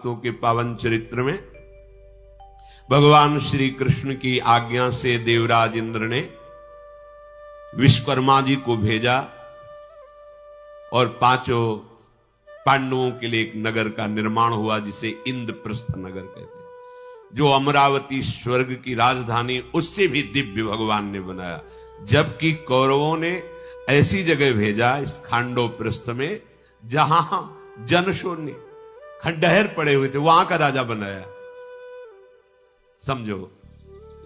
भक्तों के पावन चरित्र में भगवान श्री कृष्ण की आज्ञा से देवराज इंद्र ने विश्वकर्मा जी को भेजा और पांचों पांडवों के लिए एक नगर का निर्माण हुआ जिसे इंद्रप्रस्थ नगर कहते हैं, जो अमरावती स्वर्ग की राजधानी उससे भी दिव्य भगवान ने बनाया। जबकि कौरवों ने ऐसी जगह भेजा इस खांडोप्रस्थ में जहां जनशून्य खंडहर पड़े हुए थे, वहां का राजा बनाया। समझो,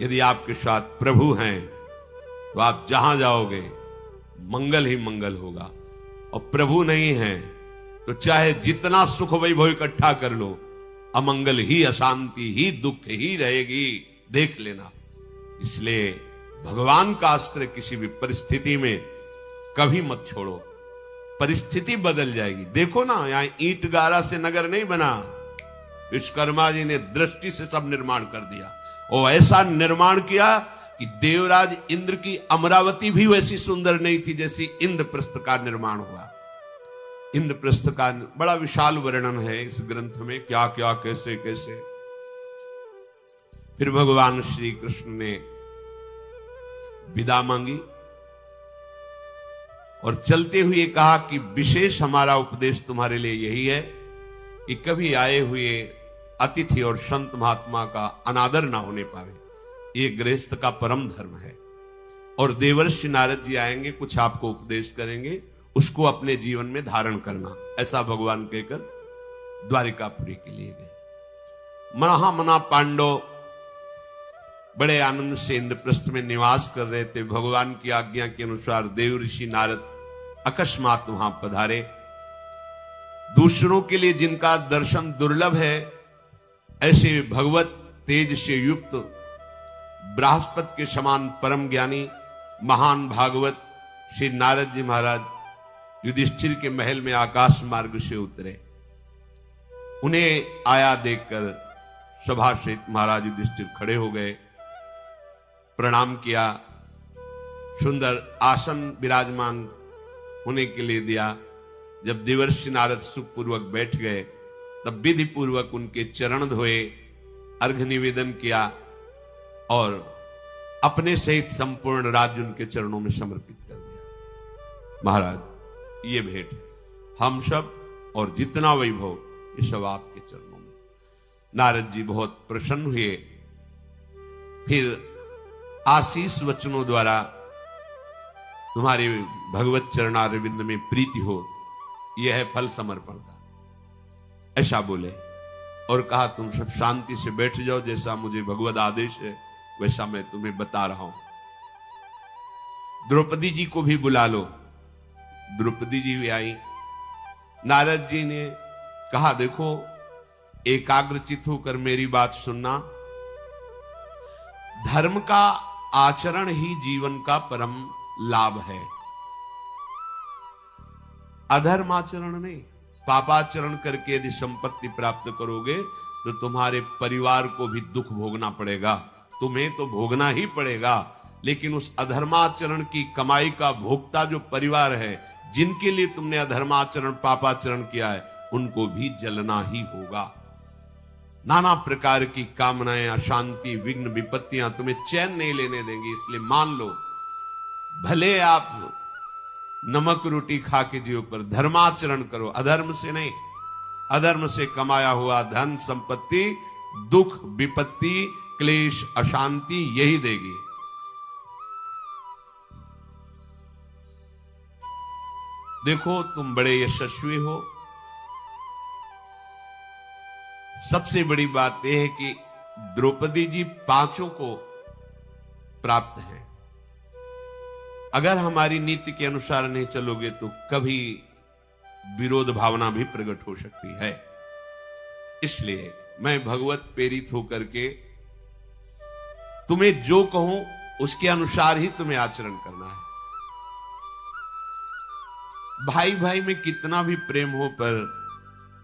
यदि आपके साथ प्रभु हैं तो आप जहां जाओगे मंगल ही मंगल होगा, और प्रभु नहीं है तो चाहे जितना सुख वैभव इकट्ठा कर लो, अमंगल ही, अशांति ही, दुख ही रहेगी, देख लेना। इसलिए भगवान का आश्रय किसी भी परिस्थिति में कभी मत छोड़ो, परिस्थिति बदल जाएगी। देखो ना, यहां ईंट गारा से नगर नहीं बना, विश्वकर्मा जी ने दृष्टि से सब निर्माण कर दिया, और ऐसा निर्माण किया कि देवराज इंद्र की अमरावती भी वैसी सुंदर नहीं थी जैसी इंद्रप्रस्थ का निर्माण हुआ। इंद्रप्रस्थ का बड़ा विशाल वर्णन है इस ग्रंथ में, क्या क्या कैसे कैसे। फिर भगवान श्री कृष्ण ने विदा मांगी और चलते हुए कहा कि विशेष हमारा उपदेश तुम्हारे लिए यही है कि कभी आए हुए अतिथि और संत महात्मा का अनादर ना होने पावे, ये गृहस्थ का परम धर्म है। और देवर्षि नारद जी आएंगे, कुछ आपको उपदेश करेंगे, उसको अपने जीवन में धारण करना, ऐसा भगवान कहकर द्वारिकापुरी के लिए गए। मना पांडव बड़े आनंद से इंद्रप्रस्थ में निवास कर रहे थे। भगवान की आज्ञा के अनुसार देवऋषि नारद अकस्मात वहां पधारे। दूसरों के लिए जिनका दर्शन दुर्लभ है, ऐसे भगवत तेज से युक्त बृहस्पति के समान परम ज्ञानी महान भागवत श्री नारद जी महाराज युधिष्ठिर के महल में आकाश मार्ग से उतरे। उन्हें आया देखकर सभा सहित महाराज युधिष्ठिर खड़े हो गए, प्रणाम किया, सुंदर आसन विराजमान होने के लिए दिया। जब देवर्षि नारद सुखपूर्वक बैठ गए, तब विधि पूर्वक उनके चरण धोए, अर्घ्य निवेदन किया और अपने सहित संपूर्ण राज्य उनके चरणों में समर्पित कर दिया। महाराज, ये भेंट है, हम सब और जितना वैभव ये सब आपके चरणों में। नारद जी बहुत प्रसन्न हुए। फिर आशीष वचनों द्वारा तुम्हारे भगवत चरणारविंद में प्रीति हो, यह है फल समर्पण का, ऐसा बोले। और कहा तुम सब शांति से बैठ जाओ, जैसा मुझे भगवत आदेश है वैसा मैं तुम्हें बता रहा हूं। द्रौपदी जी को भी बुला लो। द्रौपदी जी भी आई। नारद जी ने कहा देखो, एकाग्रचित होकर मेरी बात सुनना। धर्म का आचरण ही जीवन का परम लाभ है, अधर्माचरण नहीं। पापाचरण करके यदि संपत्ति प्राप्त करोगे तो तुम्हारे परिवार को भी दुख भोगना पड़ेगा, तुम्हें तो भोगना ही पड़ेगा, लेकिन उस अधर्माचरण की कमाई का भोक्ता जो परिवार है, जिनके लिए तुमने अधर्माचरण पापाचरण किया है, उनको भी जलना ही होगा। नाना प्रकार की कामनाएं, अशांति, विघ्न, विपत्तियां तुम्हें चैन नहीं लेने देंगी। इसलिए मान लो, भले आप नमक रोटी खा के जियो, पर धर्माचरण करो, अधर्म से नहीं। अधर्म से कमाया हुआ धन संपत्ति दुख, विपत्ति, क्लेश, अशांति यही देगी। देखो, तुम बड़े यशस्वी हो। सबसे बड़ी बात यह है कि द्रौपदी जी पांचों को प्राप्त है। अगर हमारी नीति के अनुसार नहीं चलोगे तो कभी विरोध भावना भी प्रकट हो सकती है। इसलिए मैं भगवत प्रेरित होकर के तुम्हें जो कहूं उसके अनुसार ही तुम्हें आचरण करना है। भाई भाई में कितना भी प्रेम हो, पर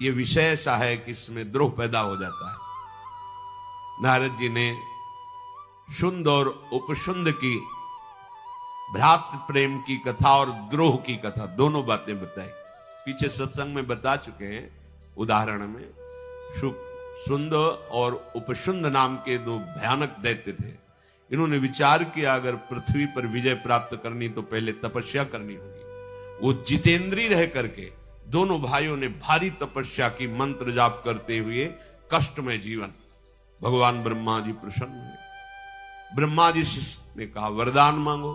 यह विषय ऐसा है कि इसमें द्रोह पैदा हो जाता है। नारद जी ने शुंद और उपशुंद की भ्रातृ प्रेम की कथा और द्रोह की कथा दोनों बातें बताई। पीछे सत्संग में बता चुके हैं उदाहरण में सुंद और उपसुंद नाम के दो भयानक दैत्य थे। इन्होंने विचार किया अगर पृथ्वी पर विजय प्राप्त करनी तो पहले तपस्या करनी होगी। वो जितेंद्रीय रह करके दोनों भाइयों ने भारी तपस्या की, मंत्र जाप करते हुए कष्टमय जीवन। भगवान ब्रह्मा जी प्रसन्न हुए। ब्रह्मा जी ने कहा वरदान मांगो।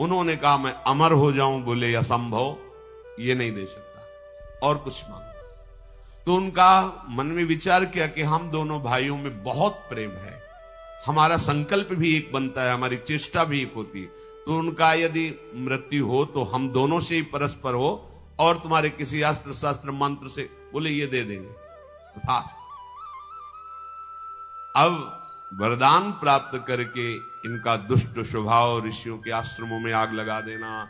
उन्होंने कहा मैं अमर हो जाऊं। बोले असंभव, ये नहीं दे सकता, और कुछ मांगो। तो उनका मन में विचार किया कि हम दोनों भाइयों में बहुत प्रेम है, हमारा संकल्प भी एक बनता है, हमारी चेष्टा भी एक होती है। तो उनका यदि मृत्यु हो तो हम दोनों से ही परस्पर हो, और तुम्हारे किसी अस्त्र शस्त्र मंत्र से। बोले ये दे देंगे। तथा अब वरदान प्राप्त करके इनका दुष्ट स्वभाव, ऋषियों के आश्रमों में आग लगा देना,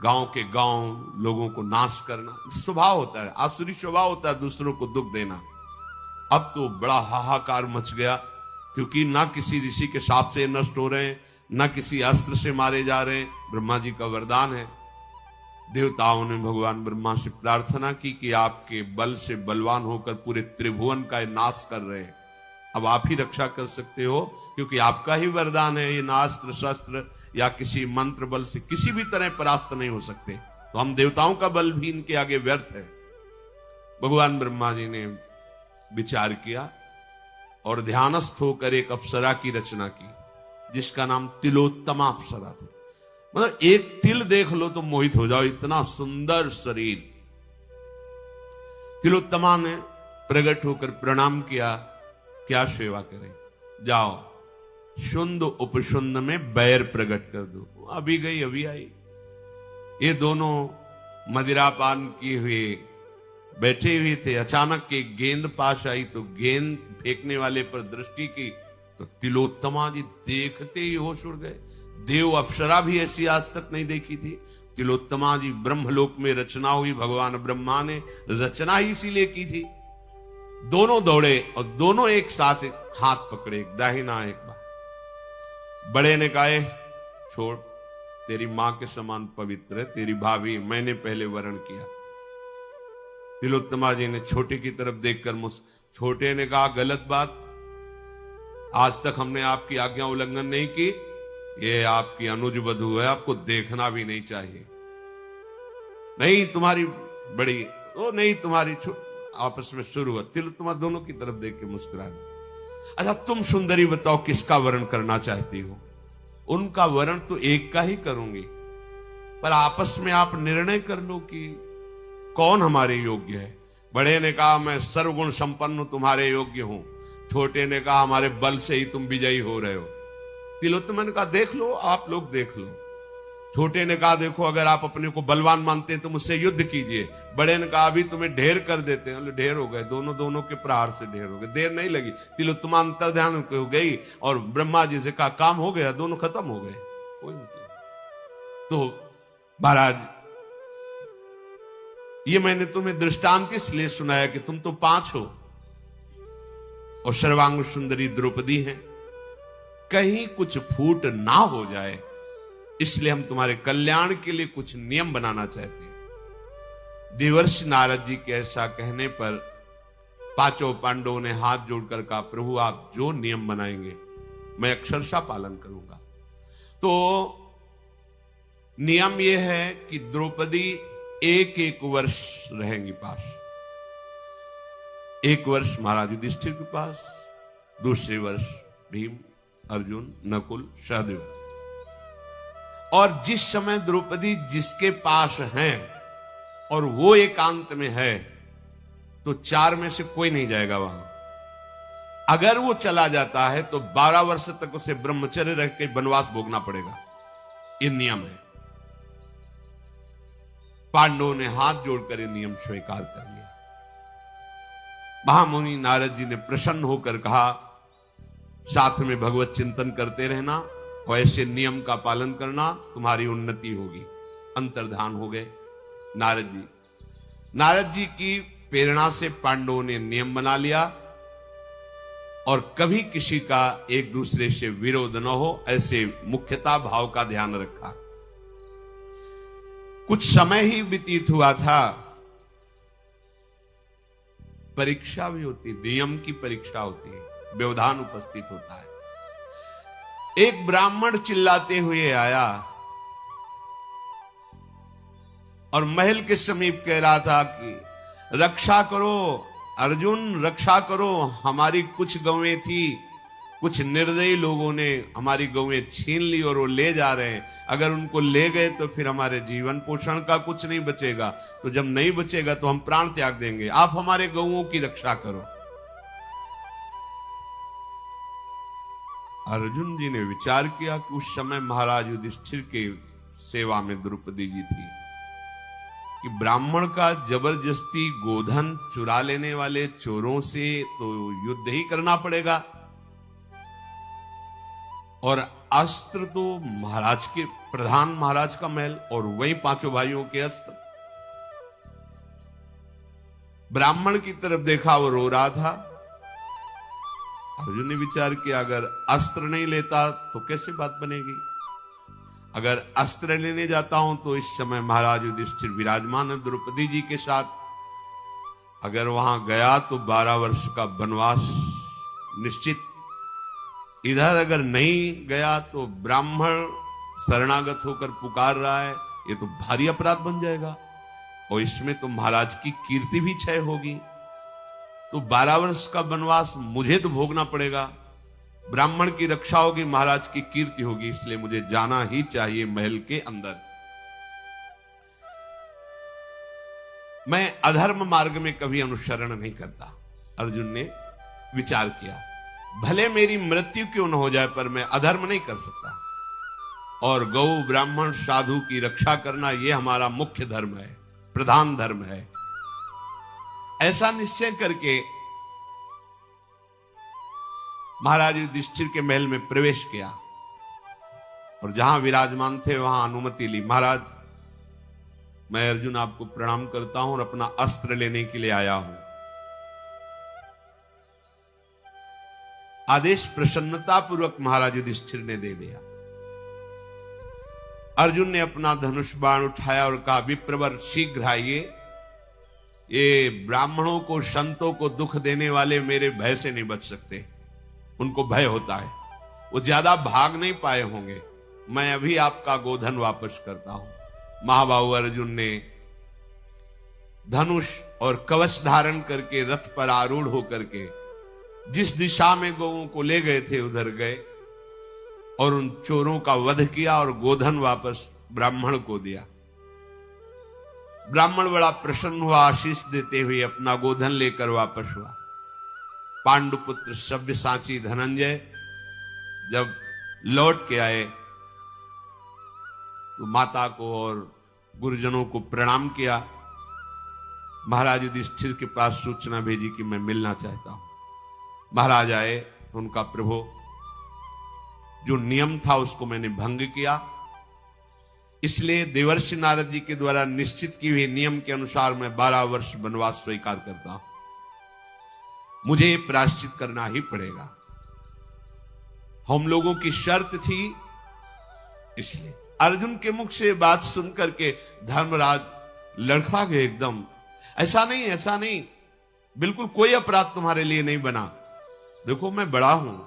गांव के गांव लोगों को नाश करना स्वभाव होता है, आसुरी स्वभाव होता है, दूसरों को दुख देना। अब तो बड़ा हाहाकार मच गया, क्योंकि ना किसी ऋषि के शाप से नष्ट हो रहे हैं, ना किसी अस्त्र से मारे जा रहे हैं। ब्रह्मा जी का वरदान है। देवताओं ने भगवान ब्रह्मा से प्रार्थना की कि आपके बल से बलवान होकर पूरे त्रिभुवन का नाश कर रहे हैं, अब आप ही रक्षा कर सकते हो, क्योंकि आपका ही वरदान है। ये ना अस्त्र शस्त्र या किसी मंत्र बल से किसी भी तरह परास्त नहीं हो सकते, तो हम देवताओं का बल भी इनके आगे व्यर्थ है। भगवान ब्रह्मा जी ने विचार किया और ध्यानस्थ होकर एक अप्सरा की रचना की, जिसका नाम तिलोत्तमा अप्सरा था। मतलब एक तिल देख लो तो मोहित हो जाओ, इतना सुंदर शरीर। तिलोत्तमा ने प्रकट होकर प्रणाम किया, क्या सेवा करें? जाओ शुंद उपशुंद में बैर प्रकट कर दो। अभी गई अभी आई। ये दोनों मदिरापान किए हुए बैठे हुए थे। अचानक एक गेंद पास आई, तो गेंद फेंकने वाले पर दृष्टि की तो तिलोत्तमा जी देखते ही होश उड़ गए। देव अप्सरा भी ऐसी आज तक नहीं देखी थी। तिलोत्तमा जी ब्रह्मलोक में रचना हुई, भगवान ब्रह्मा ने रचना ही इसीलिए की थी। दोनों दौड़े और दोनों एक साथ हाथ पकड़े, एक दाहिना एक बाएं। बड़े ने कहा छोड़, तेरी मां के समान पवित्र है, तेरी भाभी, मैंने पहले वरण किया। तिलोत्तमा जी ने छोटे की तरफ देखकर छोटे ने कहा गलत बात, आज तक हमने आपकी आज्ञा उल्लंघन नहीं की, ये आपकी अनुज वधू है, आपको देखना भी नहीं चाहिए। नहीं तुम्हारी बड़ी, ओ नहीं तुम्हारी, आपस में शुरू हुआ। तिलोत्तमा दोनों की तरफ देख के मुस्कुरा दी। अच्छा तुम सुंदरी बताओ किसका वर्ण करना चाहती हो? उनका वर्ण तो एक का ही करूंगी, पर आपस में आप निर्णय कर लो कि कौन हमारे योग्य है। बड़े ने कहा मैं सर्वगुण संपन्न तुम्हारे योग्य हूं। छोटे ने कहा हमारे बल से ही तुम विजयी हो रहे हो। तिलोत्तमा ने कहा देख लो, आप लोग देख लो। छोटे ने कहा देखो अगर आप अपने को बलवान मानते हैं तो मुझसे युद्ध कीजिए। बड़े ने कहा अभी तुम्हें ढेर कर देते हैं। ढेर हो गए, दोनों के प्रहार से ढेर हो गए। देर नहीं लगी, तिलोत्तमा अंतर्ध्यान हो गई और ब्रह्मा जी से कहा काम हो गया, दोनों खत्म हो गए। कोई मतलब तो महाराज, ये मैंने तुम्हें दृष्टांत इसलिए सुनाया कि तुम तो 5 हो और सर्वांग सुंदरी द्रौपदी हैं, कहीं कुछ फूट ना हो जाए, इसलिए हम तुम्हारे कल्याण के लिए कुछ नियम बनाना चाहते हैं। देवर्षि नारद जी के ऐसा कहने पर 5 पांडवों ने हाथ जोड़कर कहा प्रभु आप जो नियम बनाएंगे मैं अक्षरशः पालन करूंगा। तो नियम यह है कि द्रौपदी 1 वर्ष रहेंगी पास। 1 वर्ष महाराज युधिष्ठिर के पास, दूसरे वर्ष भीम, अर्जुन, नकुल, सहदेव। और जिस समय द्रौपदी जिसके पास हैं और वो एकांत में है तो 4 में से कोई नहीं जाएगा वहां। अगर वो चला जाता है तो 12 वर्ष तक उसे ब्रह्मचर्य रह के वनवास भोगना पड़ेगा। ये नियम है। पांडवों ने हाथ जोड़कर ये नियम स्वीकार कर लिया। महामुनि नारद जी ने प्रसन्न होकर कहा साथ में भगवत चिंतन करते रहना और ऐसे नियम का पालन करना, तुम्हारी उन्नति होगी। अंतर्धान हो गए नारद जी की प्रेरणा से पांडवों ने नियम बना लिया और कभी किसी का एक दूसरे से विरोध न हो, ऐसे मुख्यता भाव का ध्यान रखा। कुछ समय ही व्यतीत हुआ था, परीक्षा भी होती है, नियम की परीक्षा होती है, व्यवधान उपस्थित होता है। एक ब्राह्मण चिल्लाते हुए आया और महल के समीप कह रहा था कि रक्षा करो अर्जुन, रक्षा करो, हमारी कुछ गौएं थी, कुछ निर्दयी लोगों ने हमारी गौएं छीन ली और वो ले जा रहे हैं। अगर उनको ले गए तो फिर हमारे जीवन पोषण का कुछ नहीं बचेगा, तो जब नहीं बचेगा तो हम प्राण त्याग देंगे, आप हमारे गौओं की रक्षा करो। अर्जुन जी ने विचार किया कि उस समय महाराज युधिष्ठिर के सेवा में द्रौपदी जी थी कि ब्राह्मण का जबरदस्ती गोधन चुरा लेने वाले चोरों से तो युद्ध ही करना पड़ेगा, और अस्त्र तो महाराज के, प्रधान महाराज का महल और वही पांचों भाइयों के अस्त्र। ब्राह्मण की तरफ देखा, वो रो रहा था। अर्जुन ने विचार किया अगर अस्त्र नहीं लेता तो कैसे बात बनेगी, अगर अस्त्र लेने जाता हूं तो इस समय महाराज युधिष्ठिर विराजमान है द्रौपदी जी के साथ, अगर वहां गया तो 12 वर्ष का वनवास निश्चित, इधर अगर नहीं गया तो ब्राह्मण शरणागत होकर पुकार रहा है, ये तो भारी अपराध बन जाएगा, और इसमें तो महाराज की कीर्ति भी क्षय होगी, तो 12 वर्ष का वनवास मुझे तो भोगना पड़ेगा, ब्राह्मण की रक्षा होगी, महाराज की कीर्ति होगी, इसलिए मुझे जाना ही चाहिए महल के अंदर। मैं अधर्म मार्ग में कभी अनुसरण नहीं करता, अर्जुन ने विचार किया, भले मेरी मृत्यु क्यों न हो जाए पर मैं अधर्म नहीं कर सकता, और गौ ब्राह्मण साधु की रक्षा करना यह हमारा मुख्य धर्म है, प्रधान धर्म है। ऐसा निश्चय करके महाराज युधिष्ठिर के महल में प्रवेश किया और जहां विराजमान थे वहां अनुमति ली। महाराज, मैं अर्जुन आपको प्रणाम करता हूं और अपना अस्त्र लेने के लिए आया हूं। आदेश प्रसन्नता पूर्वक महाराज युधिष्ठिर ने दे दिया। अर्जुन ने अपना धनुष बाण उठाया और कहा, विप्रवर शीघ्र आइए, ये ब्राह्मणों को, संतों को दुख देने वाले मेरे भय से नहीं बच सकते, उनको भय होता है, वो ज्यादा भाग नहीं पाए होंगे, मैं अभी आपका गोधन वापस करता हूं। महाबाहु अर्जुन ने धनुष और कवच धारण करके रथ पर आरूढ़ होकर के जिस दिशा में गौओं को ले गए थे उधर गए और उन चोरों का वध किया और गोधन वापस ब्राह्मण को दिया। ब्राह्मण बड़ा प्रसन्न हुआ, आशीष देते हुए अपना गोधन लेकर वापस हुआ। पांडुपुत्र सव्यसाची धनंजय जब लौट के आए तो माता को और गुरुजनों को प्रणाम किया। महाराज युधिष्ठिर के पास सूचना भेजी कि मैं मिलना चाहता हूं। महाराज आए तो उनका, प्रभु, जो नियम था उसको मैंने भंग किया, इसलिए देवर्षि नारद जी के द्वारा निश्चित की हुई नियम के अनुसार मैं 12 वर्ष वनवास स्वीकार करता हूं, मुझे प्रायश्चित करना ही पड़ेगा। हम लोगों की शर्त थी, इसलिए। अर्जुन के मुख से बात सुनकर के धर्मराज लड़खड़ा गए एकदम। ऐसा नहीं, ऐसा नहीं, बिल्कुल कोई अपराध तुम्हारे लिए नहीं बना, देखो मैं बड़ा हूं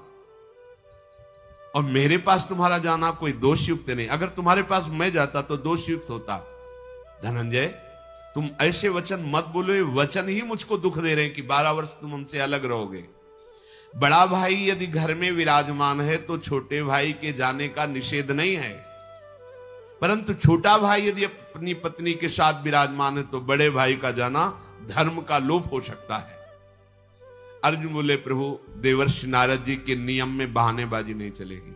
और मेरे पास तुम्हारा जाना कोई दोषयुक्त नहीं, अगर तुम्हारे पास मैं जाता तो दोषयुक्त होता। धनंजय, तुम ऐसे वचन मत बोलो, ये वचन ही मुझको दुख दे रहे हैं कि 12 वर्ष तुम हमसे अलग रहोगे। बड़ा भाई यदि घर में विराजमान है तो छोटे भाई के जाने का निषेध नहीं है, परंतु छोटा भाई यदि अपनी पत्नी के साथ विराजमान है तो बड़े भाई का जाना धर्म का लोप हो सकता है। अर्जुन बोले, प्रभु, देवर्षि नारद जी के नियम में बहानेबाजी नहीं चलेगी।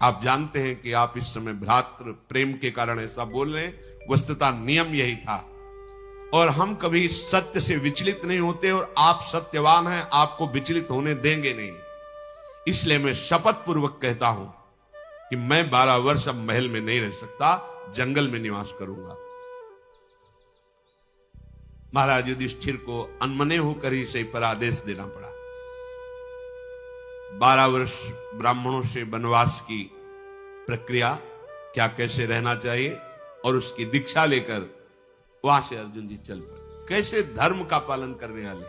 आप जानते हैं कि आप इस समय भ्रातृ प्रेम के कारण ऐसा बोल रहे हैं, वस्तुतः नियम यही था, और हम कभी सत्य से विचलित नहीं होते, और आप सत्यवान हैं, आपको विचलित होने देंगे नहीं। इसलिए मैं शपथ पूर्वक कहता हूं कि मैं 12 वर्ष अब महल में नहीं रह सकता, जंगल में निवास करूंगा। महाराज युधिष्ठिर को अनमने होकर ही सही पर आदेश देना पड़ा। 12 वर्ष ब्राह्मणों से वनवास की प्रक्रिया, क्या कैसे रहना चाहिए, और उसकी दीक्षा लेकर वहां से अर्जुन जी चल पड़े। कैसे धर्म का पालन करने वाले,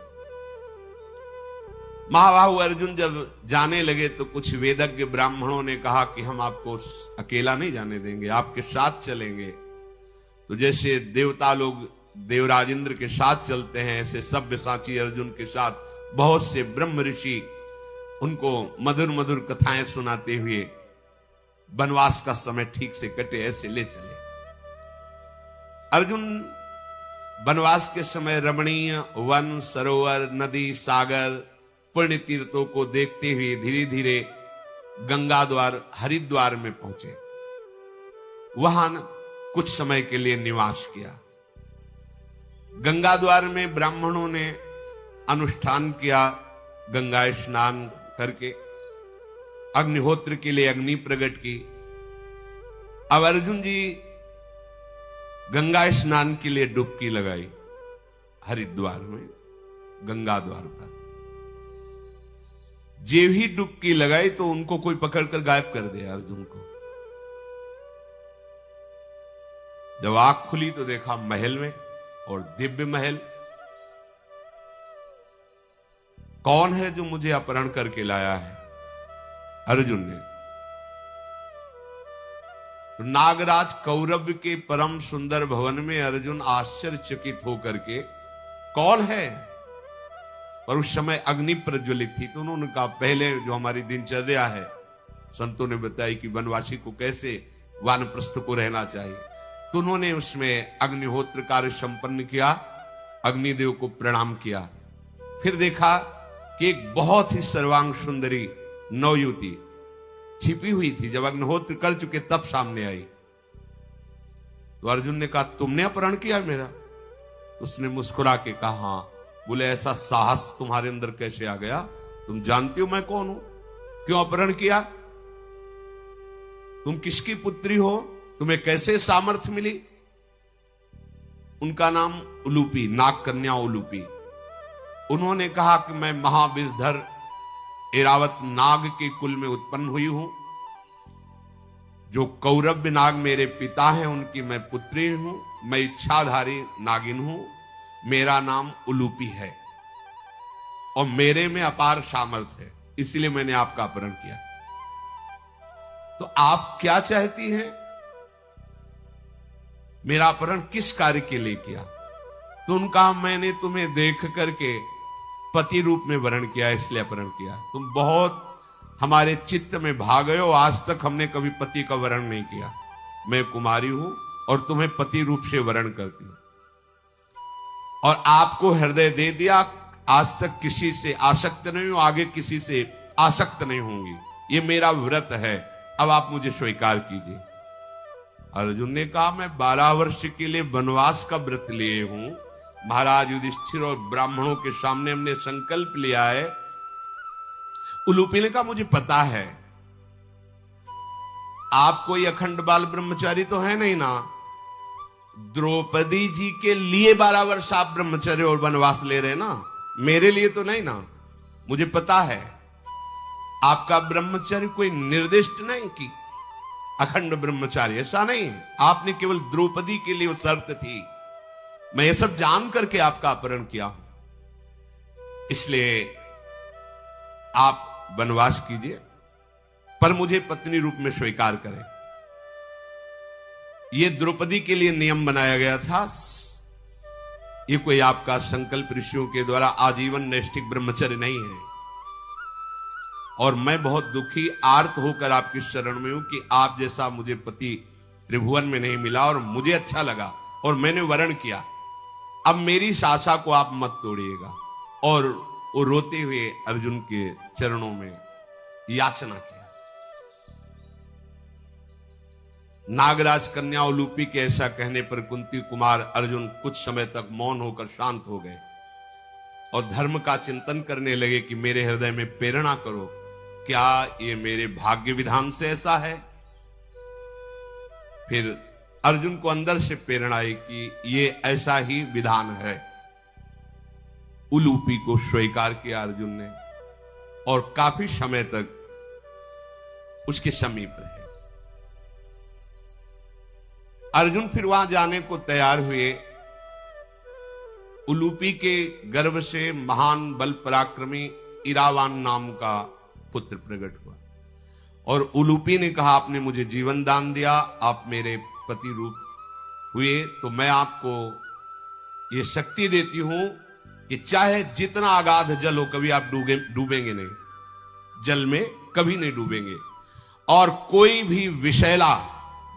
महाबाहु अर्जुन जब जाने लगे तो कुछ वेदज्ञ ब्राह्मणों ने कहा कि हम आपको अकेला नहीं जाने देंगे, आपके साथ चलेंगे। तो जैसे देवता लोग देवराज इंद्र के साथ चलते हैं, ऐसे सब्यसाची अर्जुन के साथ बहुत से ब्रह्म ऋषि उनको मधुर मधुर कथाएं सुनाते हुए वनवास का समय ठीक से कटे, ऐसे ले चले। अर्जुन वनवास के समय रमणीय वन, सरोवर, नदी, सागर, पुण्य तीर्थों को देखते हुए धीरे धीरे गंगा द्वार हरिद्वार में पहुंचे। वहां कुछ समय के लिए निवास किया। गंगा द्वार में ब्राह्मणों ने अनुष्ठान किया, गंगा स्नान करके अग्निहोत्र के लिए अग्नि प्रकट की। अब अर्जुन जी गंगा स्नान के लिए डुबकी लगाई हरिद्वार में गंगा द्वार पर। जे ही डुबकी लगाई तो उनको कोई पकड़कर गायब कर दिया अर्जुन को। जब आंख खुली तो देखा महल में, और दिव्य महल। कौन है जो मुझे अपहरण करके लाया है? अर्जुन ने। तो नागराज कौरव के परम सुंदर भवन में अर्जुन आश्चर्यचकित होकर के कौन है? पर उस समय अग्नि प्रज्वलित थी, तो उन्होंने कहा पहले जो हमारी दिनचर्या है, संतों ने बताई कि वनवासी को कैसे वानप्रस्थ को रहना चाहिए। तो उन्होंने उसमें अग्निहोत्र कार्य संपन्न किया, अग्निदेव को प्रणाम किया। फिर देखा कि एक बहुत ही सर्वांग सुंदरी नवयुवती छिपी हुई थी। जब अग्निहोत्र कर चुके तब सामने आई। तो अर्जुन ने कहा तुमने अपहरण किया मेरा? उसने मुस्कुरा के कहा हाँ। बोले ऐसा साहस तुम्हारे अंदर कैसे आ गया? तुम जानती हो मैं कौन हूं? क्यों अपहरण किया? तुम किसकी पुत्री हो? तुम्हें कैसे सामर्थ्य मिली? उनका नाम उलूपी, नाग कन्या उलूपी। उन्होंने कहा कि मैं महाविषधर ऐरावत नाग के कुल में उत्पन्न हुई हूं। जो कौरव्य नाग मेरे पिता हैं उनकी मैं पुत्री हूं। मैं इच्छाधारी नागिन हूं। मेरा नाम उलूपी है और मेरे में अपार सामर्थ्य है, इसलिए मैंने आपका अपहरण किया। तो आप क्या चाहती हैं? मेरा अपहरण किस कार्य के लिए किया? तो उनका मैंने तुम्हें देख करके पति रूप में वर्ण किया, इसलिए अपहरण किया। तुम बहुत हमारे चित्त में भाग गए हो। आज तक हमने कभी पति का वर्ण नहीं किया। मैं कुमारी हूं और तुम्हें पति रूप से वर्ण करती हूं, और आपको हृदय दे दिया। आज तक किसी से आसक्त नहीं हूं, आगे किसी से आसक्त नहीं होंगी। ये मेरा व्रत है, अब आप मुझे स्वीकार कीजिए। अर्जुन ने कहा मैं 12 वर्ष के लिए वनवास का व्रत लिए हूं। महाराज युधिष्ठिर और ब्राह्मणों के सामने हमने संकल्प लिया है। उलूपी ने कहा मुझे पता है, आप कोई अखंड बाल ब्रह्मचारी तो है नहीं ना। द्रौपदी जी के लिए 12 वर्ष आप ब्रह्मचर्य और वनवास ले रहे ना, मेरे लिए तो नहीं ना। मुझे पता है आपका ब्रह्मचर्य कोई निर्दिष्ट नहीं कि अखंड ब्रह्मचारी, ऐसा नहीं। आपने केवल द्रौपदी के लिए वो शर्त थी। मैं ये सब जान करके आपका अपहरण किया हूं, इसलिए आप वनवास कीजिए, पर मुझे पत्नी रूप में स्वीकार करें। यह द्रौपदी के लिए नियम बनाया गया था। ये कोई आपका संकल्प ऋषियों के द्वारा आजीवन नैष्ठिक ब्रह्मचर्य नहीं है। और मैं बहुत दुखी आर्त होकर आपकी शरण में हूं कि आप जैसा मुझे पति त्रिभुवन में नहीं मिला, और मुझे अच्छा लगा और मैंने वर्ण किया। अब मेरी इस आशा को आप मत तोड़िएगा। और वो रोते हुए अर्जुन के चरणों में याचना किया। नागराज कन्या उलूपी के ऐसा कहने पर कुंती कुमार अर्जुन कुछ समय तक मौन होकर शांत हो गए और धर्म का चिंतन करने लगे कि मेरे हृदय में प्रेरणा करो, क्या ये मेरे भाग्य विधान से ऐसा है? फिर अर्जुन को अंदर से प्रेरणा आई कि ये ऐसा ही विधान है। उलूपी को स्वीकार किया अर्जुन ने और काफी समय तक उसके समीप रहे। अर्जुन फिर वहां जाने को तैयार हुए। उलूपी के गर्भ से महान बल पराक्रमी इरावान नाम का पुत्र प्रकट हुआ। और उलूपी ने कहा, आपने मुझे जीवन दान दिया, आप मेरे पति रूप हुए, तो मैं आपको ये शक्ति देती हूं कि चाहे जितना अगाध जल हो, कभी आप डूबेंगे नहीं, जल में कभी नहीं डूबेंगे। और कोई भी विषैला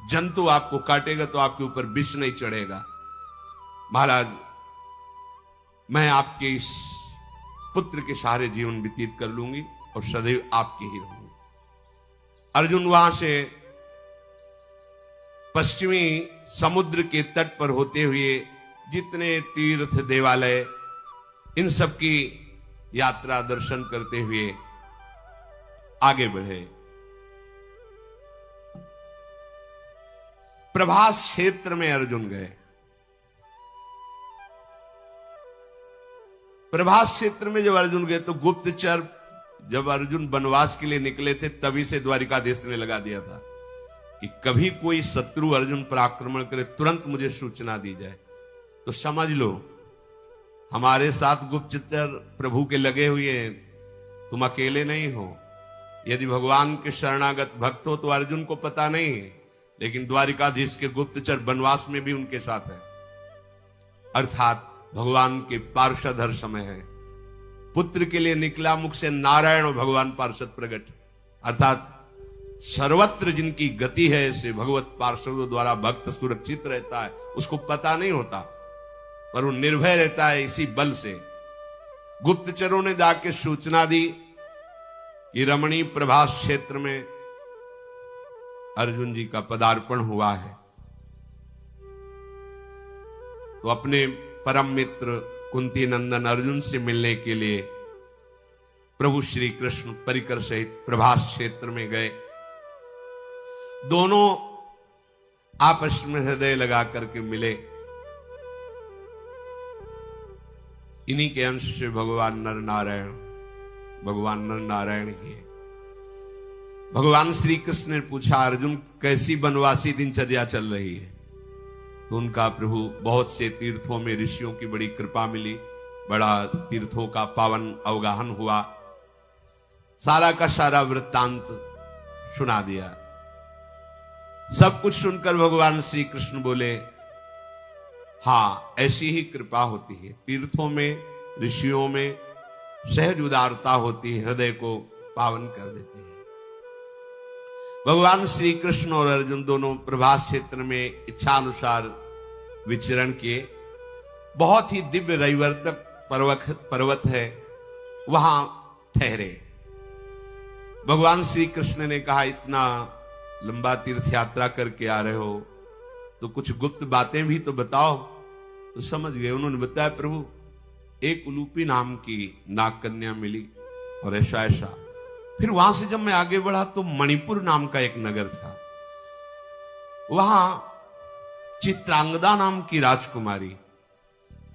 जंतु आपको काटेगा तो आपके ऊपर विष नहीं चढ़ेगा। महाराज, मैं आपके इस पुत्र के सहारे जीवन व्यतीत कर लूंगी और सदैव आपके ही रहूंगी। अर्जुन वहां से पश्चिमी समुद्र के तट पर होते हुए जितने तीर्थ देवालय, इन सब की यात्रा दर्शन करते हुए आगे बढ़े। प्रभास क्षेत्र में अर्जुन गए। प्रभास क्षेत्र में जब अर्जुन गए तो गुप्तचर, जब अर्जुन वनवास के लिए निकले थे तभी से द्वारिकाधीश ने लगा दिया था कि कभी कोई शत्रु अर्जुन पर आक्रमण करे तुरंत मुझे सूचना दी जाए। तो समझ लो हमारे साथ गुप्तचर प्रभु के लगे हुए हैं, तुम अकेले नहीं हो। यदि भगवान के शरणागत भक्त हो तो अर्जुन को पता नहीं है, लेकिन द्वारिकाधीश के गुप्तचर वनवास में भी उनके साथ है, अर्थात भगवान के पार्षद हर समय है। पुत्र के लिए निकला मुख से नारायण और भगवान पार्षद प्रकट, अर्थात सर्वत्र जिनकी गति है ऐसे भगवत पार्षदों द्वारा भक्त सुरक्षित रहता है। उसको पता नहीं होता पर वो निर्भय रहता है इसी बल से। गुप्तचरों ने जाके सूचना दी कि रमणी प्रभास क्षेत्र में अर्जुन जी का पदार्पण हुआ है। तो अपने परम मित्र कुंती नंदन अर्जुन से मिलने के लिए प्रभु श्री कृष्ण परिकर सहित प्रभास क्षेत्र में गए। दोनों आपस में हृदय लगा करके मिले। इन्हीं के अंश से भगवान नर नारायण ही है। भगवान श्री कृष्ण ने पूछा, अर्जुन कैसी वनवासी दिनचर्या चल रही है? तो उनका प्रभु, बहुत से तीर्थों में ऋषियों की बड़ी कृपा मिली, बड़ा तीर्थों का पावन अवगाहन हुआ, सारा का सारा वृत्तांत सुना दिया। सब कुछ सुनकर भगवान श्री कृष्ण बोले, हाँ ऐसी ही कृपा होती है, तीर्थों में ऋषियों में सहज उदारता होती है, हृदय को पावन कर देती है। भगवान श्री कृष्ण और अर्जुन दोनों प्रभास क्षेत्र में इच्छानुसार विचरण किए। बहुत ही दिव्य रविवर्तक पर्वत है, वहां ठहरे। भगवान श्री कृष्ण ने कहा, इतना लंबा तीर्थ यात्रा करके आ रहे हो तो कुछ गुप्त बातें भी तो बताओ। तो समझ गए। उन्होंने बताया, प्रभु एक उलूपी नाम की नाग कन्या मिली और ऐसा ऐसा। फिर वहां से जब मैं आगे बढ़ा तो मणिपुर नाम का एक नगर था, वहां चित्रांगदा नाम की राजकुमारी,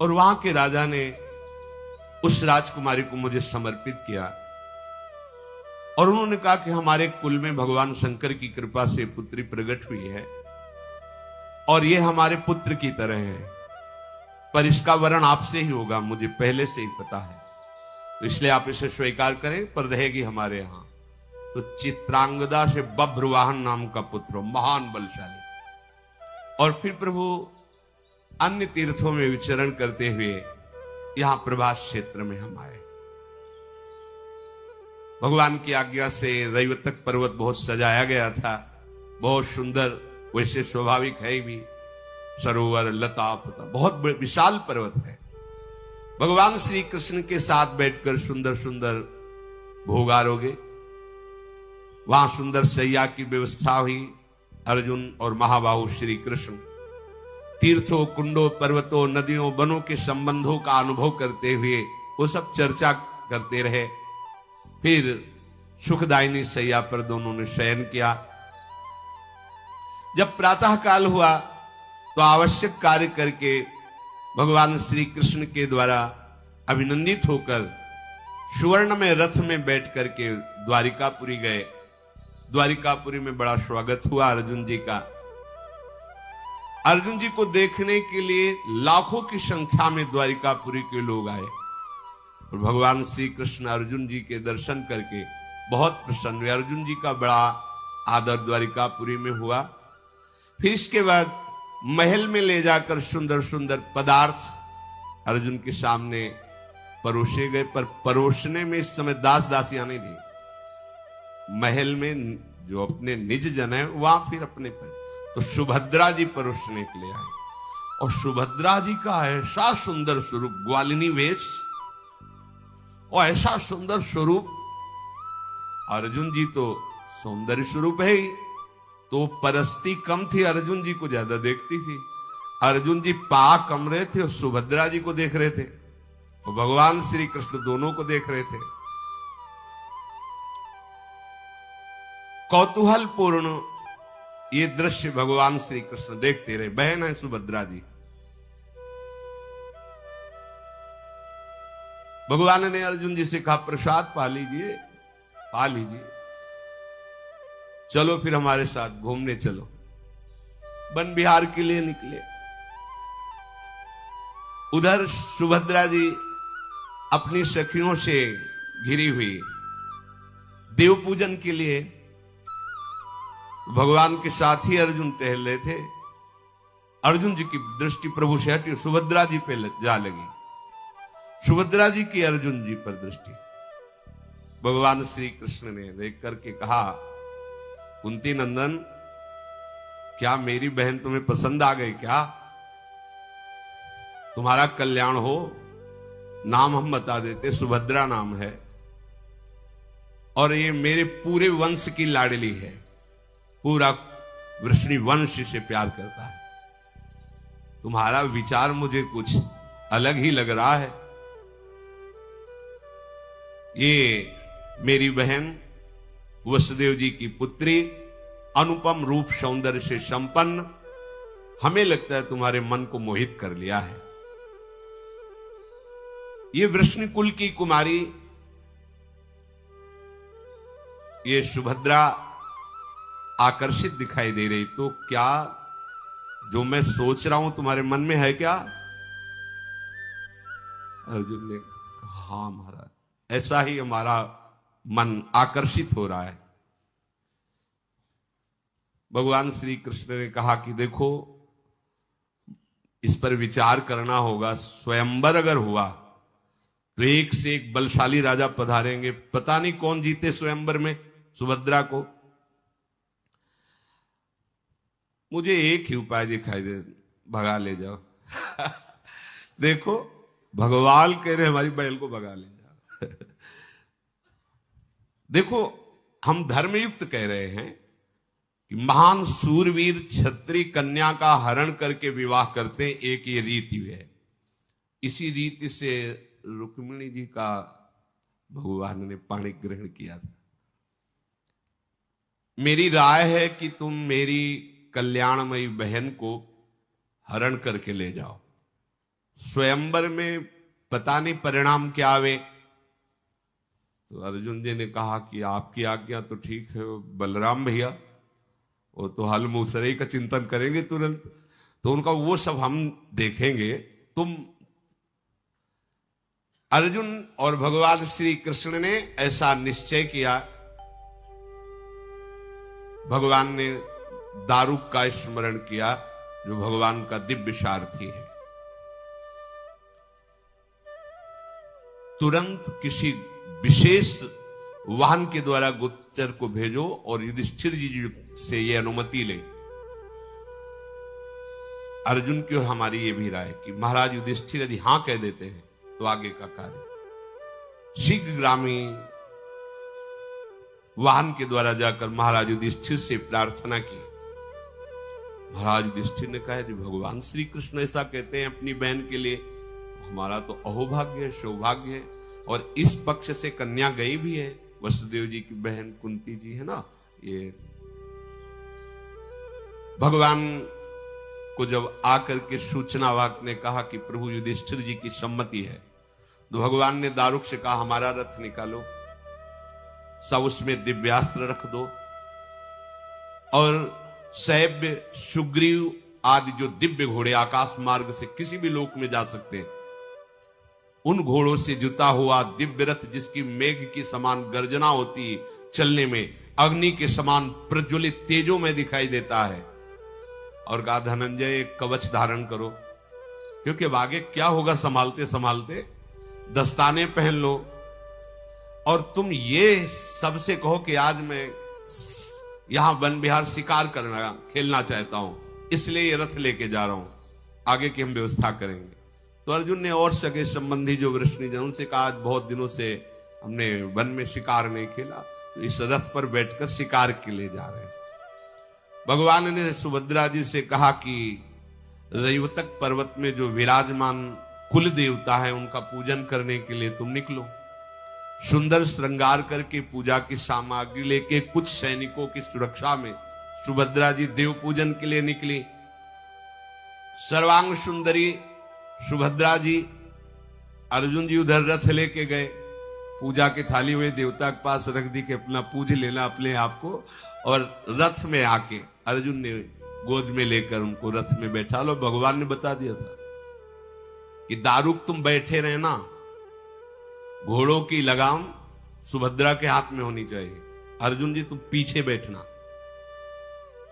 और वहां के राजा ने उस राजकुमारी को मुझे समर्पित किया। और उन्होंने कहा कि हमारे कुल में भगवान शंकर की कृपा से पुत्री प्रकट हुई है और ये हमारे पुत्र की तरह है, पर इसका वरण आपसे ही होगा, मुझे पहले से ही पता है, तो इसलिए आप इसे स्वीकार करें, पर रहेगी हमारे यहां। तो चित्रांगदा से बभ्रवाहन नाम का पुत्र, महान बलशाली। और फिर प्रभु अन्य तीर्थों में विचरण करते हुए यहां प्रभास क्षेत्र में हम आए। भगवान की आज्ञा से रविवर्तक पर्वत बहुत सजाया गया था, बहुत सुंदर, वैसे स्वाभाविक है भी, सरोवर, लता पता, बहुत विशाल पर्वत है। भगवान श्री कृष्ण के साथ बैठकर सुंदर सुंदर भोग आरोगे। वहां सुंदर शैया की व्यवस्था हुई। अर्जुन और महाबाहु श्री कृष्ण तीर्थों, कुंडों, पर्वतों, नदियों, वनों के संबंधों का अनुभव करते हुए वो सब चर्चा करते रहे। फिर सुखदायिनी शैया पर दोनों ने शयन किया। जब प्रातः काल हुआ तो आवश्यक कार्य करके भगवान श्री कृष्ण के द्वारा अभिनंदित होकर सुवर्ण में रथ में बैठ करके द्वारिकापुरी गए। द्वारिकापुरी में बड़ा स्वागत हुआ अर्जुन जी का। अर्जुन जी को देखने के लिए लाखों की संख्या में द्वारिकापुरी के लोग आए। और भगवान श्री कृष्ण अर्जुन जी के दर्शन करके बहुत प्रसन्न हुए। अर्जुन जी का बड़ा आदर द्वारिकापुरी में हुआ। फिर इसके बाद महल में ले जाकर सुंदर सुंदर पदार्थ अर्जुन के सामने परोसे गए, पर परोसने में इस समय दास दासियां नहीं थी। महल में जो अपने निज जन है वहां फिर अपने पर, तो सुभद्रा जी परोसने के लिए आए। और सुभद्रा जी का ऐसा सुंदर स्वरूप, ग्वालिनी वेश और ऐसा सुंदर स्वरूप। अर्जुन जी तो सौंदर्य स्वरूप है ही, तो परस्ती कम थी, अर्जुन जी को ज्यादा देखती थी। अर्जुन जी पा कम रहे थे और सुभद्रा जी को देख रहे थे, और भगवान श्री कृष्ण दोनों को देख रहे थे। कौतूहल पूर्ण ये दृश्य भगवान श्री कृष्ण देखते रहे। बहन है सुभद्रा जी। भगवान ने अर्जुन जी से कहा प्रसाद पा लीजिए, पा लीजिए, चलो फिर हमारे साथ घूमने चलो। वन विहार के लिए निकले। उधर सुभद्रा जी अपनी सखियों से घिरी हुई देव पूजन के लिए भगवान के साथ ही अर्जुन टहल रहे थे। अर्जुन जी की दृष्टि प्रभु से हटी, सुभद्रा जी पे जा लगी। सुभद्रा जी की अर्जुन जी पर दृष्टि। भगवान श्री कृष्ण ने देख करके कहा, कुंती नंदन, क्या मेरी बहन तुम्हें पसंद आ गई क्या? तुम्हारा कल्याण हो। नाम हम बता देते, सुभद्रा नाम है, और ये मेरे पूरे वंश की लाडली है। पूरा वृष्णि वंश से प्यार करता है। तुम्हारा विचार मुझे कुछ अलग ही लग रहा है। ये मेरी बहन वसुदेव जी की पुत्री, अनुपम रूप सौंदर्य से संपन्न, हमें लगता है तुम्हारे मन को मोहित कर लिया है। ये वृष्णि कुल की कुमारी, ये सुभद्रा आकर्षित दिखाई दे रही, तो क्या जो मैं सोच रहा हूं तुम्हारे मन में है क्या? अर्जुन ने कहा, हाँ महाराज, ऐसा ही हमारा मन आकर्षित हो रहा है। भगवान श्री कृष्ण ने कहा कि देखो, इस पर विचार करना होगा। स्वयंवर अगर हुआ तो एक से एक बलशाली राजा पधारेंगे, पता नहीं कौन जीते स्वयंवर में सुभद्रा को। मुझे एक ही उपाय दिखाई दे, भगा ले जाओ। देखो, भगवान कह रहे हमारी बैल को भगा ले जाओ। देखो, हम धर्मयुक्त कह रहे हैं कि महान सूरवीर क्षत्रिय कन्या का हरण करके विवाह करते हैं, एक ये रीति है। इसी रीति से रुक्मिणी जी का भगवान ने पाणी ग्रहण किया था। मेरी राय है कि तुम मेरी कल्याणमयी बहन को हरण करके ले जाओ। स्वयंवर में पता नहीं परिणाम क्या आवे। तो अर्जुन जी ने कहा कि आपकी आज्ञा तो ठीक है बलराम भैया, वो तो हल मूसरे का चिंतन करेंगे तुरंत, तो उनका वो सब हम देखेंगे। तुम अर्जुन और भगवान श्री कृष्ण ने ऐसा निश्चय किया। भगवान ने दारुक का स्मरण किया, जो भगवान का दिव्य सारथी है। तुरंत किसी विशेष वाहन के द्वारा गुप्तचर को भेजो और युधिष्ठिर जी से यह अनुमति ले। अर्जुन की और हमारी ये भी राय कि महाराज युधिष्ठिर यदि हां कह देते हैं तो आगे का कार्य शीघ्रगामी वाहन के द्वारा जाकर महाराज युधिष्ठिर से प्रार्थना की। महाराज युधिष्ठिर ने कहा यदि भगवान श्री कृष्ण ऐसा कहते हैं अपनी बहन के लिए, हमारा तो अहोभाग्य है, सौभाग्य है। और इस पक्ष से कन्या गई भी है, वसुदेव जी की बहन कुंती जी है ना। ये भगवान को जब आकर के सूचनावाहक ने कहा कि प्रभु युधिष्ठिर जी की सम्मति है, तो भगवान ने दारुक से कहा हमारा रथ निकालो, सब उसमें दिव्यास्त्र रख दो, और सैव्य सुग्रीव आदि जो दिव्य घोड़े आकाश मार्ग से किसी भी लोक में जा सकते हैं, उन घोड़ों से जुता हुआ दिव्य रथ जिसकी मेघ की समान गर्जना होती है, चलने में अग्नि के समान प्रज्वलित तेजों में दिखाई देता है। और कहा धनंजय एक कवच धारण करो, क्योंकि अब आगे क्या होगा संभालते संभालते, दस्ताने पहन लो और तुम ये सबसे कहो कि आज मैं यहां वन विहार शिकार करना खेलना चाहता हूं, इसलिए ये रथ लेके जा रहा हूं, आगे की हम व्यवस्था करेंगे। तो अर्जुन ने और सगे संबंधी जो वृष्णिजन उनसे कहा आज बहुत दिनों से हमने वन में शिकार नहीं खेला, तो इस रथ पर बैठकर शिकार के लिए जा रहे हैं। भगवान ने सुभद्रा जी से कहा कि रैवतक पर्वत में जो विराजमान कुल देवता है उनका पूजन करने के लिए तुम निकलो। सुंदर श्रृंगार करके पूजा की सामग्री लेके कुछ सैनिकों की सुरक्षा में सुभद्रा जी देव पूजन के लिए निकली। सर्वांग सुंदरी सुभद्रा जी, अर्जुन जी उधर रथ लेके गए, पूजा की थाली हुए देवता के पास रख दी कि अपना पूज लेना अपने आप को, और रथ में आके अर्जुन ने गोद में लेकर उनको रथ में बैठा लो। भगवान ने बता दिया था कि दारुक तुम बैठे रहना, घोड़ों की लगाम सुभद्रा के हाथ में होनी चाहिए, अर्जुन जी तुम पीछे बैठना।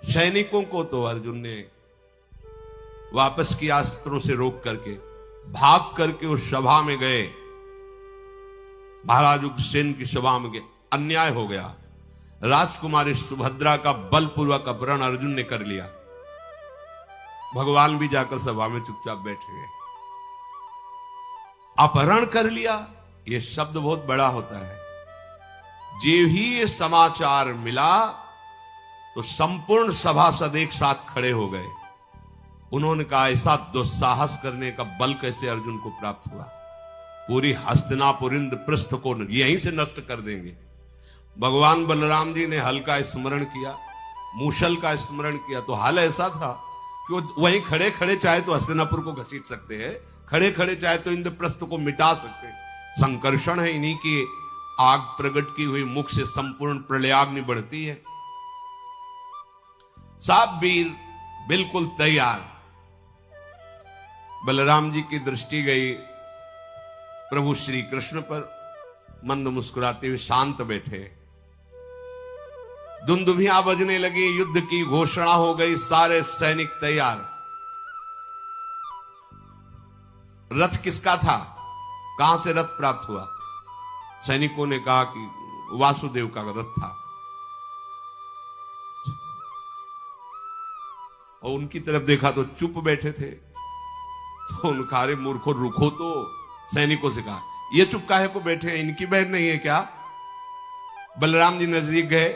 सैनिकों को तो अर्जुन ने वापस किया, अस्त्रों से रोक करके भाग करके उस सभा में गए, महाराज उग्रसेन की सभा में गए। अन्याय हो गया, राजकुमारी सुभद्रा का बलपूर्वक अपहरण अर्जुन ने कर लिया। भगवान भी जाकर सभा में चुपचाप बैठ गए। अपहरण कर लिया, यह शब्द बहुत बड़ा होता है। जे ही ये समाचार मिला तो संपूर्ण सभासद एक साथ खड़े हो गए। उन्होंने कहा ऐसा दुस्साहस करने का बल कैसे अर्जुन को प्राप्त हुआ, पूरी हस्तिनापुर इंद्रप्रस्थ को यहीं से नष्ट कर देंगे। भगवान बलराम जी ने हल का स्मरण किया, मूषल का स्मरण किया, तो हाल ऐसा था कि वो वहीं खड़े खड़े चाहे तो हस्तिनापुर को घसीट सकते हैं, खड़े खड़े चाहे तो इंद्रप्रस्थ को मिटा सकते हैं। संकर्षण है इन्हीं की आग प्रकट की हुई मुख से संपूर्ण प्रलयाग्नि बढ़ती है। सब वीर बिल्कुल तैयार। बलराम जी की दृष्टि गई प्रभु श्री कृष्ण पर, मंद मुस्कुराते हुए शांत बैठे। दुंदुभियां बजने लगी, युद्ध की घोषणा हो गई, सारे सैनिक तैयार। रथ किसका था, कहां से रथ प्राप्त हुआ? सैनिकों ने कहा कि वासुदेव का रथ था। और उनकी तरफ देखा तो चुप बैठे थे। तो उनका अरे मूर्खों रुको, तो सैनिकों से कहा ये चुप काहे को बैठे हैं, इनकी बहन नहीं है क्या? बलराम जी नजदीक गए,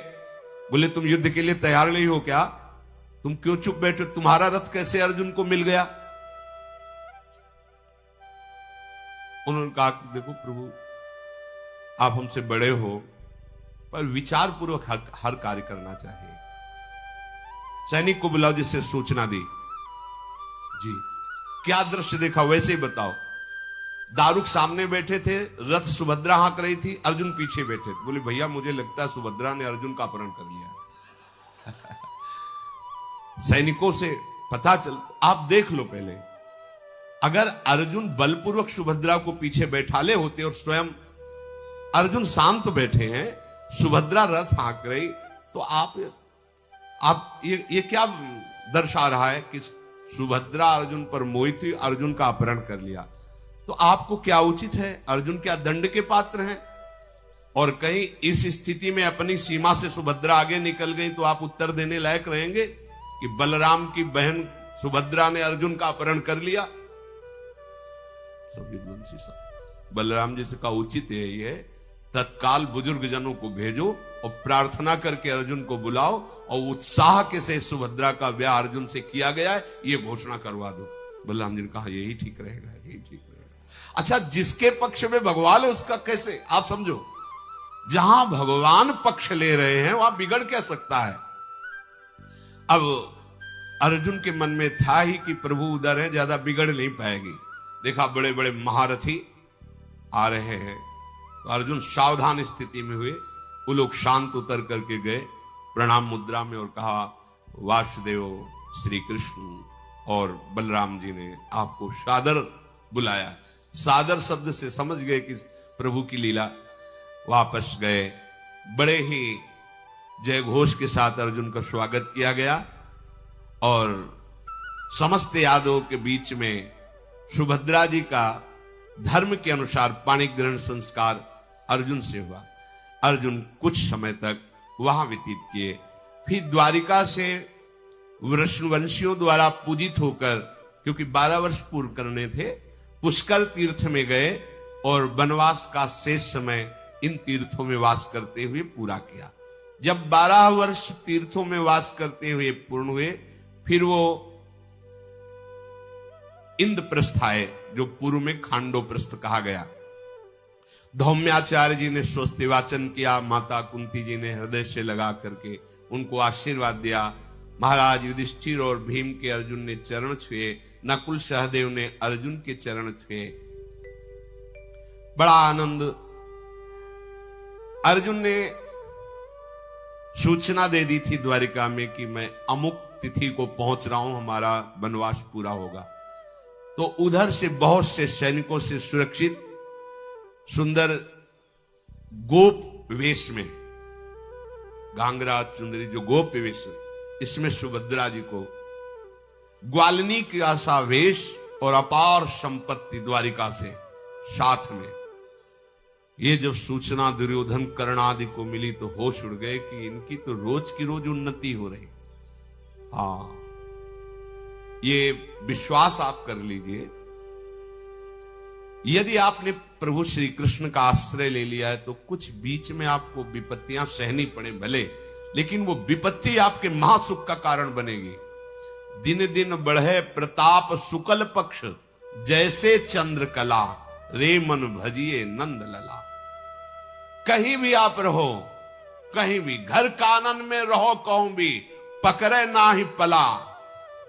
बोले तुम युद्ध के लिए तैयार नहीं हो क्या? तुम क्यों चुप बैठे? तुम्हारा रथ कैसे अर्जुन को मिल गया? उन्होंने कहा कि देखो प्रभु, आप हमसे बड़े हो, पर विचार पूर्वक हर कार्य करना चाहिए। सैनिक को बुलाओ जिससे सूचना दी। जी, क्या दृश्य देखा वैसे ही बताओ। दारुक सामने बैठे थे, रथ सुभद्रा हाँक रही थी, अर्जुन पीछे बैठे थे। बोले भैया मुझे लगता है सुभद्रा ने अर्जुन का अपहरण कर लिया। सैनिकों से पता चल, आप देख लो पहले, अगर अर्जुन बलपूर्वक सुभद्रा को पीछे बैठा ले होते और स्वयं अर्जुन शांत बैठे हैं, सुभद्रा रथ हाँक रही, तो आप ये क्या दर्शा रहा है कि सुभद्रा अर्जुन पर मोहित हुई, अर्जुन का अपहरण कर लिया। तो आपको क्या उचित है? अर्जुन क्या दंड के पात्र हैं? और कहीं इस स्थिति में अपनी सीमा से सुभद्रा आगे निकल गई तो आप उत्तर देने लायक रहेंगे कि बलराम की बहन सुभद्रा ने अर्जुन का अपहरण कर लिया? बलराम जी से कहा उचित है ये, तत्काल बुजुर्ग जनों को भेजो और प्रार्थना करके अर्जुन को बुलाओ और उत्साह के से सुभद्रा का ब्याह अर्जुन से किया गया है ये घोषणा करवा दो। बलराम जी ने कहा यही ठीक रहेगा, यही ठीक रहेगा। अच्छा, जिसके पक्ष में भगवान है उसका कैसे, आप समझो, जहां भगवान पक्ष ले रहे हैं वहां बिगड़ क्या सकता है? अब अर्जुन के मन में था ही कि प्रभु उधर है, ज्यादा बिगड़ नहीं पाएगी। देखा बड़े बड़े महारथी आ रहे हैं, तो अर्जुन सावधान स्थिति में हुए। वो लोग शांत उतर करके गए प्रणाम मुद्रा में और कहा वासुदेव श्री कृष्ण और बलराम जी ने आपको सादर बुलाया। सादर शब्द से समझ गए कि प्रभु की लीला। वापस गए, बड़े ही जय घोष के साथ अर्जुन का स्वागत किया गया और समस्त यादवों के बीच में सुभद्रा जी का धर्म के अनुसार पाणी ग्रहण संस्कार अर्जुन से हुआ। अर्जुन कुछ समय तक वहां व्यतीत किए, फिर द्वारिका से वृषणवंशियों द्वारा पूजित होकर, क्योंकि 12 वर्ष पूर्ण करने थे, पुष्कर तीर्थ में गए और वनवास का शेष समय इन तीर्थों में वास करते हुए पूरा किया। जब 12 वर्ष तीर्थों में वास करते हुए पूर्ण हुए, फिर वो इंद्रप्रस्थ आए, जो पूर्व में खांडोप्रस्थ कहा गया। धौम्याचार्य जी ने स्वस्ति वाचन किया, माता कुंती जी ने हृदय से लगा करके उनको आशीर्वाद दिया। महाराज युधिष्ठिर और भीम के अर्जुन ने चरण छुए, नकुल सहदेव ने अर्जुन के चरण छुए। बड़ा आनंद। अर्जुन ने सूचना दे दी थी द्वारिका में कि मैं अमुक तिथि को पहुंच रहा हूं, हमारा वनवास पूरा होगा। तो उधर से बहुत से सैनिकों से सुरक्षित सुंदर गोप वेश में, घांगरा चुंदरी जो गोप वेश, इसमें सुभद्रा जी को ग्वालिनी का सा वेश और अपार संपत्ति द्वारिका से साथ में। ये जब सूचना दुर्योधन कर्ण आदि को मिली तो होश उड़ गए कि इनकी तो रोज की रोज उन्नति हो रही। हाँ, ये विश्वास आप कर लीजिए, यदि आपने प्रभु श्री कृष्ण का आश्रय ले लिया है तो कुछ बीच में आपको विपत्तियां सहनी पड़े भले, लेकिन वो विपत्ति आपके महासुख का कारण बनेगी। दिन दिन बढ़े प्रताप शुक्ल पक्ष, जैसे चंद्र कला, रे मन भजिए नंद लला। कहीं भी आप रहो, कहीं भी घर कानन में रहो, कहूं भी पकड़े ना ही पला,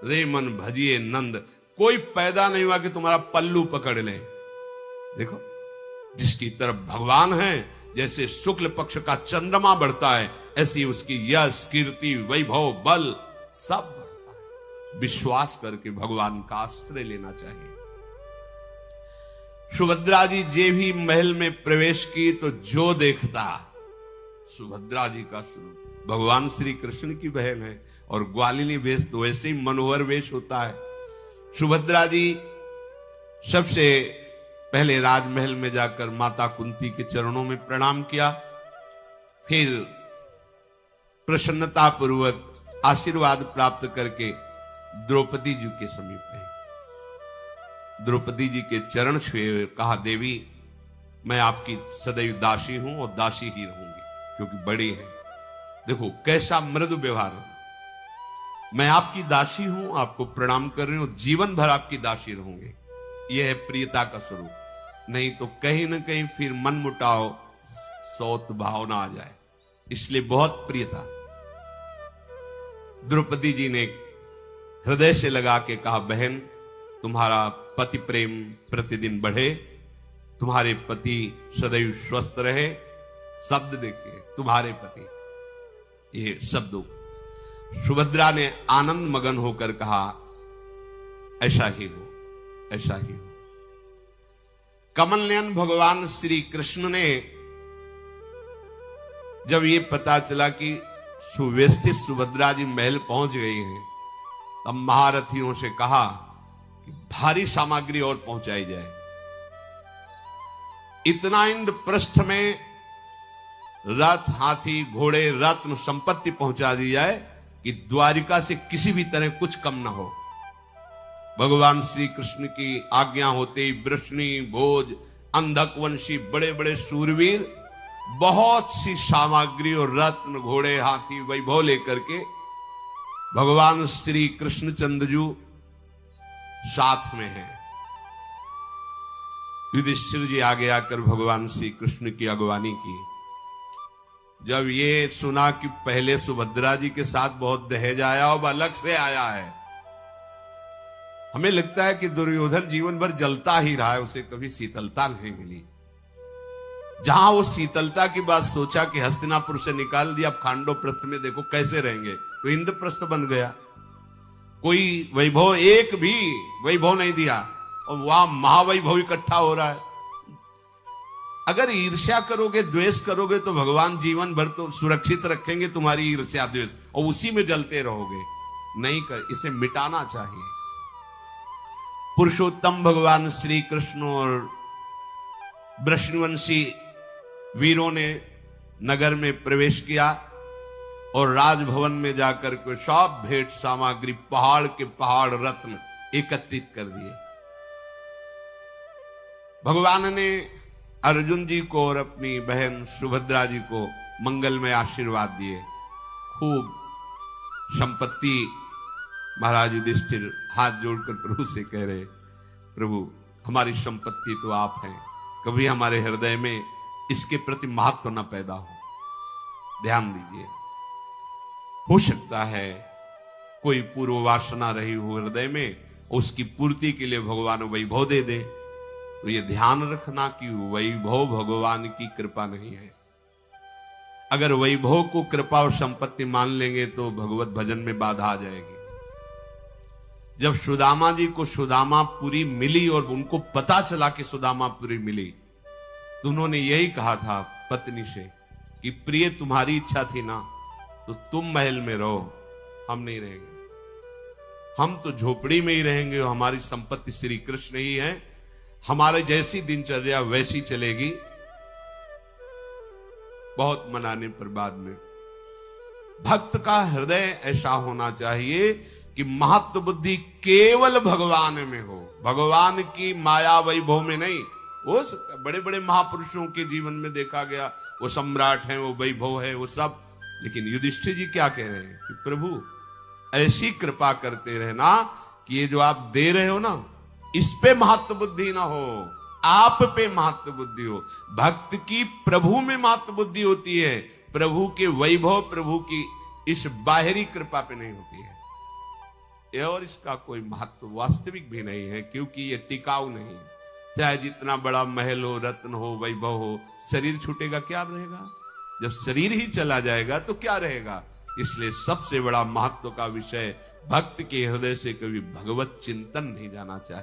रे मन भजिए नंद। कोई पैदा नहीं हुआ कि तुम्हारा पल्लू पकड़ ले। देखो, जिसकी तरफ भगवान है, जैसे शुक्ल पक्ष का चंद्रमा बढ़ता है, ऐसी उसकी यश कीर्ति वैभव बल सब बढ़ता है। विश्वास करके भगवान का आश्रय लेना चाहिए। सुभद्रा जी जे भी महल में प्रवेश की तो जो देखता, सुभद्रा जी का स्वरूप, भगवान श्री कृष्ण की बहन है और ग्वालिनी वेश तो वैसे ही मनोहर वेश होता है। सुभद्रा जी सबसे पहले राजमहल में जाकर माता कुंती के चरणों में प्रणाम किया, फिर प्रसन्नता पूर्वक आशीर्वाद प्राप्त करके द्रौपदी जी के समीप गए। द्रौपदी जी के चरण छुए, कहा देवी मैं आपकी सदैव दासी हूं और दासी ही रहूंगी, क्योंकि बड़ी है। देखो कैसा मृदु व्यवहार। मैं आपकी दासी हूं, आपको प्रणाम कर रही हूं, जीवन भर आपकी दासी रहूंगी। यह है प्रियता का स्वरूप। नहीं तो कहीं ना कहीं फिर मन मुटाव, सौत भावना आ जाए, इसलिए बहुत प्रियता। द्रौपदी जी ने हृदय से लगा के कहा, बहन तुम्हारा पति प्रेम प्रतिदिन बढ़े, तुम्हारे पति सदैव स्वस्थ रहे। शब्द देखिए, तुम्हारे पति, ये शब्दों। सुभद्रा ने आनंद मगन होकर कहा, ऐसा ही हो, ऐसा ही हो। कमल नयन भगवान श्री कृष्ण ने जब ये पता चला कि सुव्यवस्थित सुभद्रा जी महल पहुंच गई हैं, तब महारथियों से कहा कि भारी सामग्री और पहुंचाई जाए। इतना इंद्रप्रस्थ में रथ, हाथी, घोड़े, रत्न, संपत्ति पहुंचा दी जाए कि द्वारिका से किसी भी तरह कुछ कम ना हो। भगवान श्री कृष्ण की आज्ञा होते ही वृष्णि, भोज, अंधकवंशी बड़े बड़े सूरवीर बहुत सी सामग्री और रत्न, घोड़े, हाथी, वैभव लेकर के भगवान श्री कृष्णचंद्र जी साथ में हैं। युधिष्ठिर जी आगे आकर भगवान श्री कृष्ण की अगवानी की। जब ये सुना कि पहले सुभद्रा जी के साथ बहुत दहेज आया और अलग से आया है, हमें लगता है कि दुर्योधन जीवन भर जलता ही रहा है, उसे कभी शीतलता नहीं मिली। जहां वो शीतलता की बात सोचा कि हस्तिनापुर से निकाल दिया, अब खांडोप्रस्थ में देखो कैसे रहेंगे, तो इंद्रप्रस्थ बन गया। कोई वैभव, एक भी वैभव नहीं दिया। और वहां महावैभव इकट्ठा हो रहा है। अगर ईर्ष्या करोगे, द्वेष करोगे, तो भगवान जीवन भर तो सुरक्षित रखेंगे तुम्हारी ईर्ष्या द्वेष, और उसी में जलते रहोगे। नहीं कर, इसे मिटाना चाहिए। पुरुषोत्तम भगवान श्री कृष्ण और वृषणवंशी वीरों ने नगर में प्रवेश किया और राजभवन में जाकर के सब भेंट सामग्री, पहाड़ के पहाड़ रत्न एकत्रित कर दिए। भगवान ने अर्जुन जी को और अपनी बहन सुभद्रा जी को मंगलमय आशीर्वाद दिए, खूब संपत्ति। महाराज युधिष्ठिर हाथ जोड़कर प्रभु से कह रहे, प्रभु हमारी संपत्ति तो आप हैं, कभी हमारे हृदय में इसके प्रति महत्व न पैदा हो, ध्यान दीजिए। हो सकता है कोई पूर्व वासना रही हो हृदय में, उसकी पूर्ति के लिए भगवान वैभव दे दे, तो ये ध्यान रखना कि वैभव भगवान की कृपा नहीं है। अगर वैभव को कृपा और संपत्ति मान लेंगे तो भगवत भजन में बाधा आ जाएगी। जब सुदामा जी को सुदामापुरी मिली और उनको पता चला कि सुदामापुरी मिली, तो उन्होंने यही कहा था पत्नी से कि प्रिय तुम्हारी इच्छा थी ना, तो तुम महल में रहो, हम नहीं रहेंगे, हम तो झोपड़ी में ही रहेंगे, और हमारी संपत्ति श्री कृष्ण ही है, हमारे जैसी दिनचर्या वैसी चलेगी। बहुत मनाने पर बाद में भक्त का हृदय ऐसा होना चाहिए कि महत्व बुद्धि केवल भगवान में हो, भगवान की माया वैभव में नहीं। हो सकता है बड़े बड़े महापुरुषों के जीवन में देखा गया, वो सम्राट हैं, वो वैभव है, वो सब, लेकिन युधिष्ठिर जी क्या कह रहे हैं कि प्रभु ऐसी कृपा करते रहना कि ये जो आप दे रहे हो ना, इस पे महत्व बुद्धि ना हो, आप पे महत्व बुद्धि हो। भक्त की प्रभु में महत्व बुद्धि होती है, प्रभु के वैभव, प्रभु की इस बाहरी कृपा पे नहीं होती है। और इसका कोई महत्व वास्तविक भी नहीं है, क्योंकि ये टिकाऊ नहीं है। चाहे जितना बड़ा महल हो, रत्न हो, वैभव हो, शरीर छूटेगा क्या रहेगा? जब शरीर ही चला जाएगा तो क्या रहेगा? इसलिए सबसे बड़ा महत्व का विषय भक्त के हृदय से कभी भगवत चिंतन नहीं जाना चाहिए।